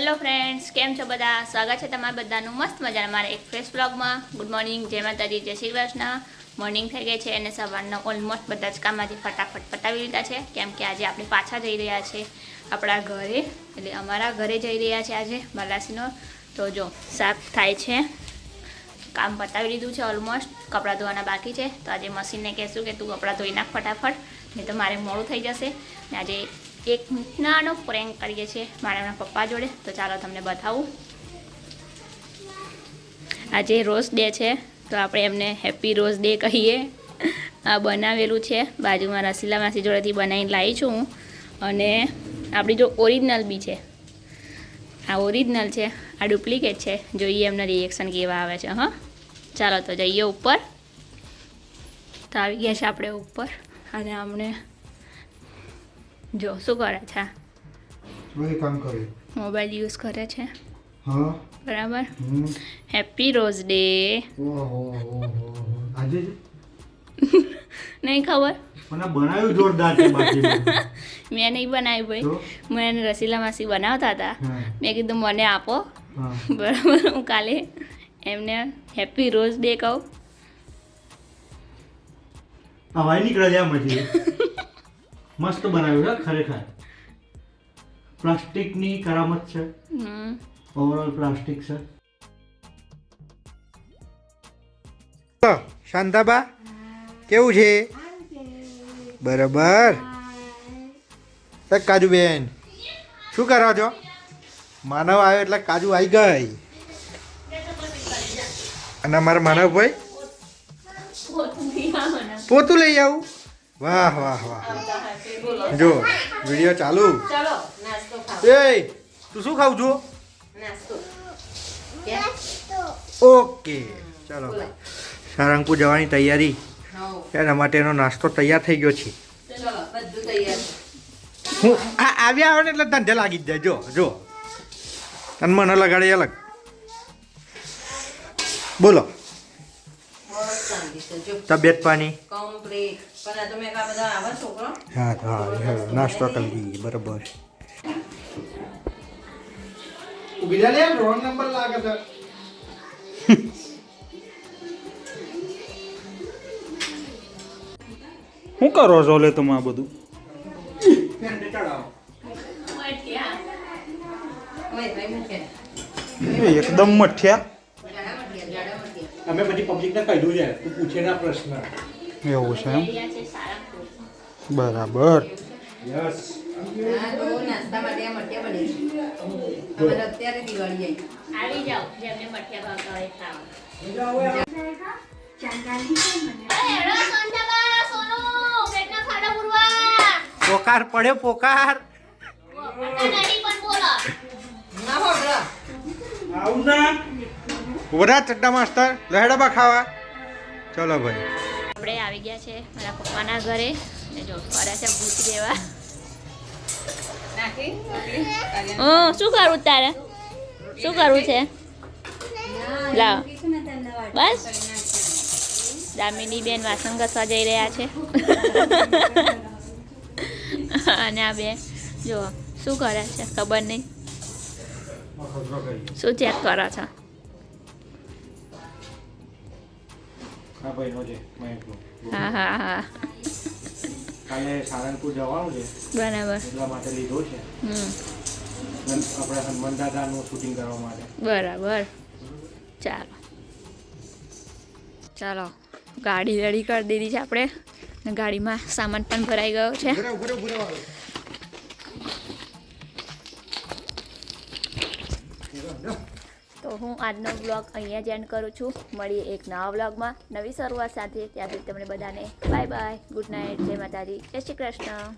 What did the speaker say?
Hello friends, કેમ છો બધા? સ્વાગત છે તમારા બધાનું મસ્ત મજાના મારા એક ફ્રેશ બ્લોગમાં. ગુડ મોર્નિંગ, જય માતાજી, જય શ્રી કૃષ્ણ. મોર્નિંગ થઈ ગઈ છે અને સવારના ઓલમોસ્ટ બધા જ કામમાંથી ફટાફટ પતાવી લીધા છે, કેમ કે આજે આપણે પાછા જઈ રહ્યા છીએ આપણા ઘરે, એટલે અમારા ઘરે જઈ રહ્યા છે આજે બાલાસીનો. તો જો શાક થાય છે, કામ પતાવી લીધું છે ઓલમોસ્ટ, કપડાં ધોવાના બાકી છે. તો આજે મશીનને કહેશું કે તું કપડાં ધોઈ નાખ ફટાફટ, નહીં તો મારે મોડું થઈ જશે. ને આજે એક નાનો પ્રેન્ક કરીએ છીએ મારા પપ્પા જોડે, તો ચાલો તમને બતાવું. આજે રોઝ ડે છે, તો આપણે એમને હેપી રોઝ ડે કહીએ. આ બનાવેલું છે, બાજુમાં રસીલા માસી જોડેથી બનાવીને લાવી છું હું. અને આપણી જો ઓરિજિનલ બી છે, આ ઓરિજિનલ છે, આ ડુપ્લિકેટ છે. જોઈએ એમના રિએક્શન કેવા આવે છે. હા ચાલો તો જઈએ ઉપર. તો આવી ગયા છે આપણે ઉપર, અને અમને જો શું કરે છે, કામ કરે, મોબાઈલ યુઝ કરે છે. હા બરાબર. Happy rose day. આજે નહીં ખબર, મને બનાવ્યું જોરદાર છે બાકી. મેં નહીં બનાવ્યું ભાઈ, મને રસીલા માસી બનાવતા હતા. મેં કીધું મને આપો, બરાબર. હું કાલે એમને હેપી રોઝ ડે કહું. હવાઈ નીકળે છે આમાંથી. મસ્ત બનાવ્યું છે ખરેખર. પ્લાસ્ટિકની કરામત છે, ઓવરઓલ પ્લાસ્ટિક છે. શાંતાબા કેવું છે? બરાબર. કાજુ બેન શું કરો છો? માનવ આવ્યો એટલે કાજુ આવી ગઈ. અને અમારા માનવભાઈ પોતું લઈ આવું. વાહ વાહ વાહ. જો વિડીયો ચાલુ. એ તું શું ખાવ છો? ઓકે ચાલો. સારંગપુર જવાની તૈયારી, એના માટેનો નાસ્તો તૈયાર થઈ ગયો છે. હું આવ્યા આવે ને એટલે ધંધે લાગી જ જાય. જો જો તને મને લગાડે અલગ. બોલો તબિયત પાણી? હા હા નાસ્તો કરી દઈએ. બરાબર. રોંગ નંબર લાગે છે. શું કરો છો લે તમે આ બધું? એકદમ મઠ્યા. અમે બધી પબ્લિકને કહ્યું છે, તું પૂછે ના પ્રશ્ન. એવું છે એમ? બરાબર. યસ. આવી જાઓ, જેમને મઠિયા ભાવતા હોય ખાવા. પોકાર પડ્યો પોકાર. આવું ના ઉભરા ચડ્ડા માસ્તર લહેડાબા ખાવા. ચલો ભાઈ. આપણે આવી ગયા છે મારા પપ્પાના ઘરે, ને જો ફરે છે ભૂત જેવા. શું કરું તારે? શું કરવું છે? લાવ બસ. દામિની બેન વાસણ ઘસવા જઈ રહ્યા છે. અને આ બે જો શું કરે છે ખબર નહીં, શું ચેક કરો છો? હા હા હા કાલે સારંગપુર જવાનું છે, બરાબર. એટલા માટે લીધો છે. આપણે હનુમાન દાદાનું શૂટિંગ કરવા માટે. બરાબર. ચાલો ચાલો, ગાડી રેડી કરી દીધી છે આપણે, ને ગાડીમાં સામાન પણ ભરાઈ ગયો છે. તો હું આજનો બ્લોગ અહીંયા જ એન્ડ કરું છું. મળીએ એક નવા બ્લોગમાં નવી શરૂઆત સાથે. ત્યાં સુધી તમને બધાને બાય બાય, ગુડ નાઇટ, જય માતાજી, જય શ્રી કૃષ્ણ.